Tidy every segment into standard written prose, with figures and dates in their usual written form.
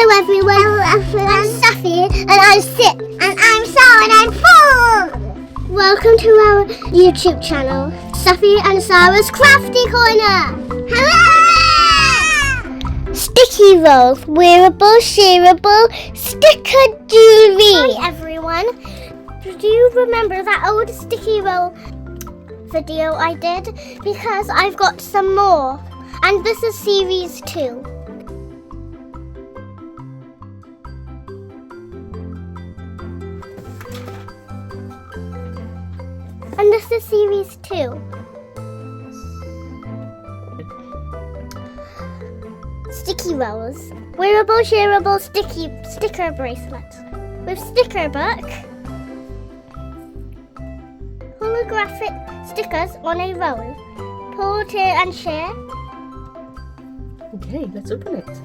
Hello everyone. I'm Safi and I'm Sip. And I'm Sara and I'm 4. Welcome to our YouTube channel, Safi and Sara's Crafty Corner. Hello! Sticky rolls, wearable, shareable, sticker jewellery. Hi everyone. Do you remember that old sticky roll video I did? Because I've got some more. And this is series 2. And this is series 2. Sticky rolls. Wearable, shareable, sticker bracelet. With sticker book. Holographic stickers on a roll. Pull, tear and share. Okay, let's open it.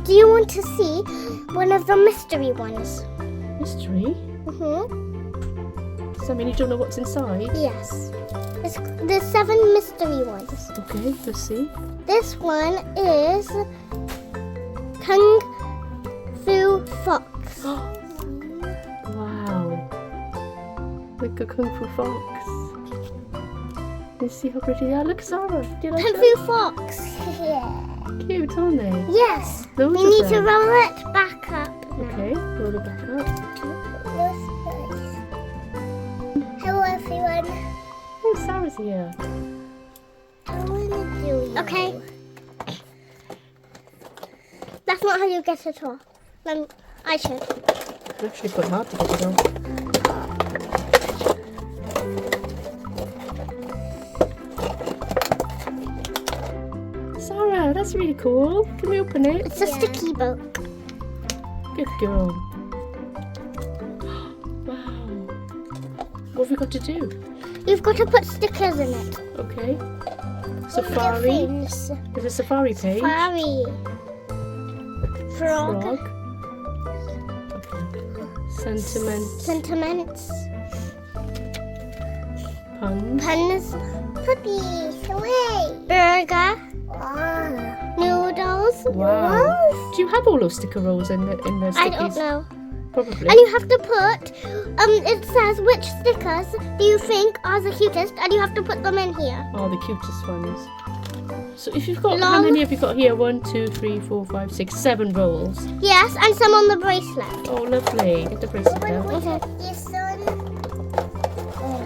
Do you want to see one of the mystery ones? Mystery? Does that mean you don't know what's inside? Yes. There's 7 mystery ones. Okay, let's see. This one is Kung Fu Fox. Wow. Like a Kung Fu fox. Let's see how pretty they are. Look, Sarah. Do you like Kung that? Fu Fox. Yeah. Cute, aren't they? Yes. Those We are need to them. roll it back up now. Okay, roll it back up. Hello everyone. Oh, Sarah's here. I want to do okay. That's not how you get it off. I should. It's actually quite hard to get it off. Sarah, that's really cool. Can we open it? It's a sticky book. Good girl. Wow. What have we got to do? You've got to put stickers in it. Okay. Safari. There's a safari page. Safari. Frog. Okay. Sentiments. Sentiments. Puns. Puns. Puppies. Away. Burger. Noodles. Wow. Do you have all those sticker rolls in the stickies? I don't know. Probably. And you have to put, it says which stickers do you think are the cutest, and you have to put them in here. Oh, the cutest ones. So if you've got, Long. how many have you got here? 1, 2, 3, 4, 5, 6, 7 rolls. Yes, and some on the bracelet. Oh, lovely. Get the bracelet out. Okay.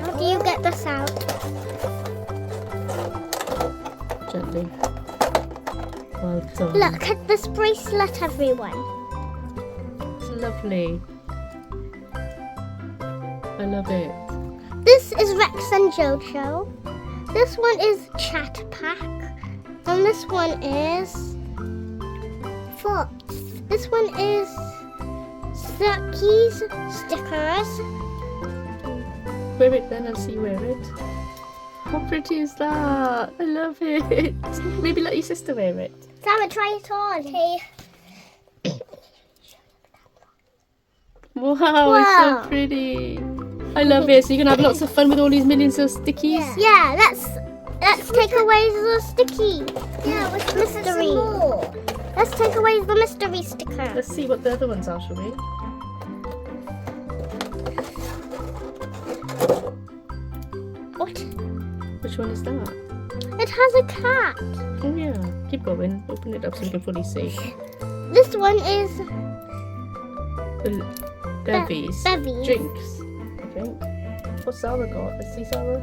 How do you get this out? Gently. Well done. Look at this bracelet, everyone. It's lovely. I love it. This is Rex and Jojo. This one is Chat Pack. And this one is Fox. This one is Stickies, stickers. Wear it then, I'll see you wear it. How pretty is that? I love it. Maybe let your sister wear it. Sarah, try it on. Okay. Wow, it's so pretty. I love it. So you're going to have lots of fun with all these millions of stickies? Yeah, let's take away the sticky. Yeah, with mystery. Let's take away the mystery sticker. Let's see what the other ones are, shall we? What? Which one is that? It has a cat. Oh yeah. Keep going. Open it up so we can fully see. This one is Bevies. Bevies. Drinks. I think. What's Sarah got? Let's see, Sarah.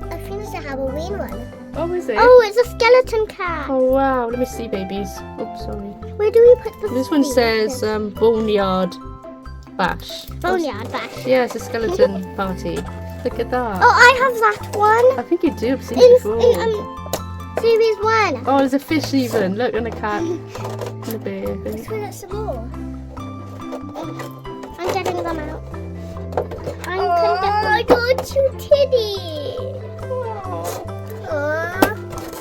I think it's a Halloween one. Oh, is it? Oh, it's a skeleton cat. Oh, wow. Let me see, babies. Oops, sorry. Where do we put the This one feet? says Boneyard Bash. Boneyard Bash. Yeah, it's a skeleton party. Look at that. Oh, I have that one. I think you do. I've seen it before. In series 1. Oh, there's a fish even. Look, and a cat. And a bear. I think. Let's put some more. I'm getting them out. I got 2 titty.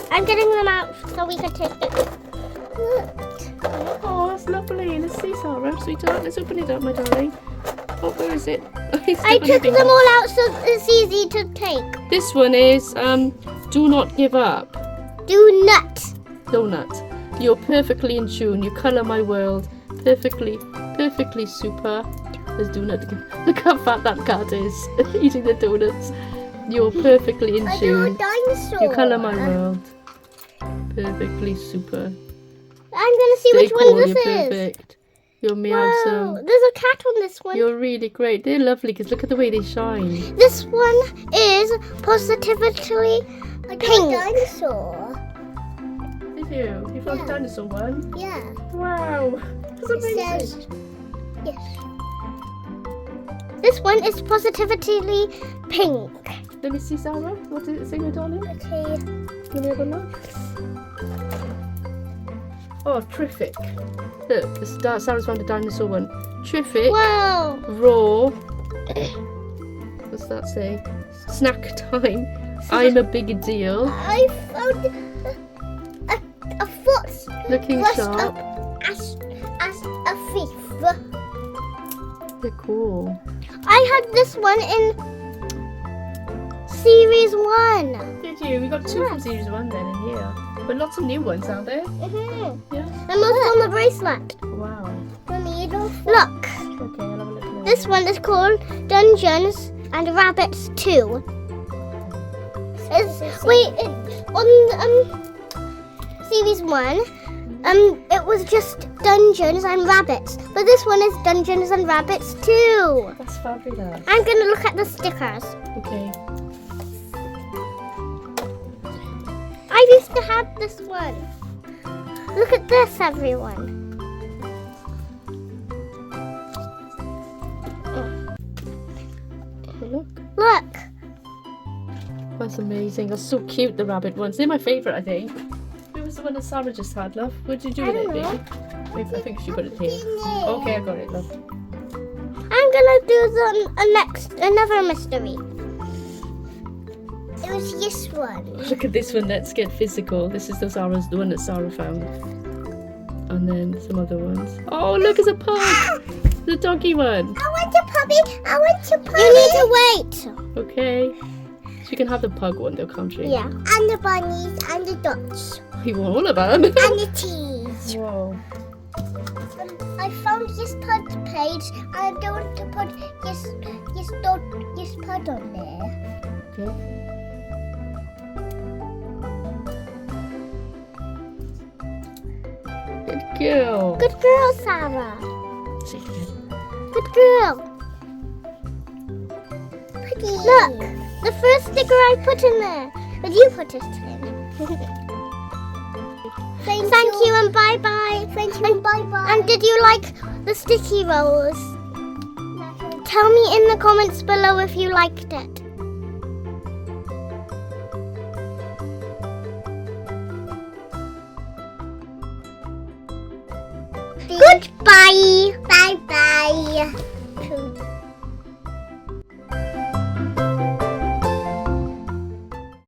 I'm getting them out so we can take it. Look. Oh, that's lovely. Let's see, Sarah, sweetheart. Let's open it up, my darling. Oh, where is it? I took them all out so it's easy to take. This one is do not give up. Do not. Donut. You're perfectly in tune. You colour my world. Perfectly super. There's donut. Look how fat that cat is. Eating the donuts. You're perfectly in I tune. do a dinosaur. You colour my world. Perfectly super. I'm gonna see which one this You're is. perfect. You're Whoa, meowsome. there's a cat on this one. You're really great. They're lovely because look at the way they shine. This one is positively pink. Dinosaur. Did you? You found a dinosaur one? Yeah. Wow. That's amazing. Says, yes. This one is positively pink. Let me see, Sarah. What did it say, my darling? Okay. Can you have a look? Oh, terrific. Look, Sarah's found a dinosaur one. Terrific. Wow. Raw. What's that say? Snack time. I'm a big deal. I found a foot Looking dressed sharp. up as a thief. They're cool. I had this one in series 1. Did you? We got 2 from series 1 then in here. But lots of new ones, aren't there? Mm-hmm. Yeah. And also on the bracelet. Wow. Look, Okay, I'll have a look now. this one is called Dungeons and Rabbits 2. On series 1, it was just Dungeons and Rabbits, but this one is Dungeons and Rabbits 2. That's fabulous. I'm gonna look at the stickers. Okay. I used to have this one. Look at this, everyone. Have a look. Look. That's amazing. That's so cute, the rabbit ones. They're my favourite, I think. Who was the one that Sarah just had, love? What did you do with it, baby? Maybe, I think she put it here. Okay, I got it, love. I'm gonna do another mystery. It was this one. Look at this one. Let's get physical. This is the one that Sarah found. And then some other ones. Oh, look, it's a pug. The doggy one. I want a puppy. I want a puppy. You need to wait. Okay. So you can have the pug one though, can't you? Yeah. And the bunnies and the dogs. You want all of them? And the teas. Whoa. I found this pud page and I don't want to put this pud on there. Okay. Good girl. Good girl, Sarah. See it again. Good girl. Look, the first sticker I put in there. But you put it in. Thank you and bye-bye. Thank you and bye-bye. And did you like the sticky rolls? Tell me in the comments below if you liked it. Goodbye. Bye-bye.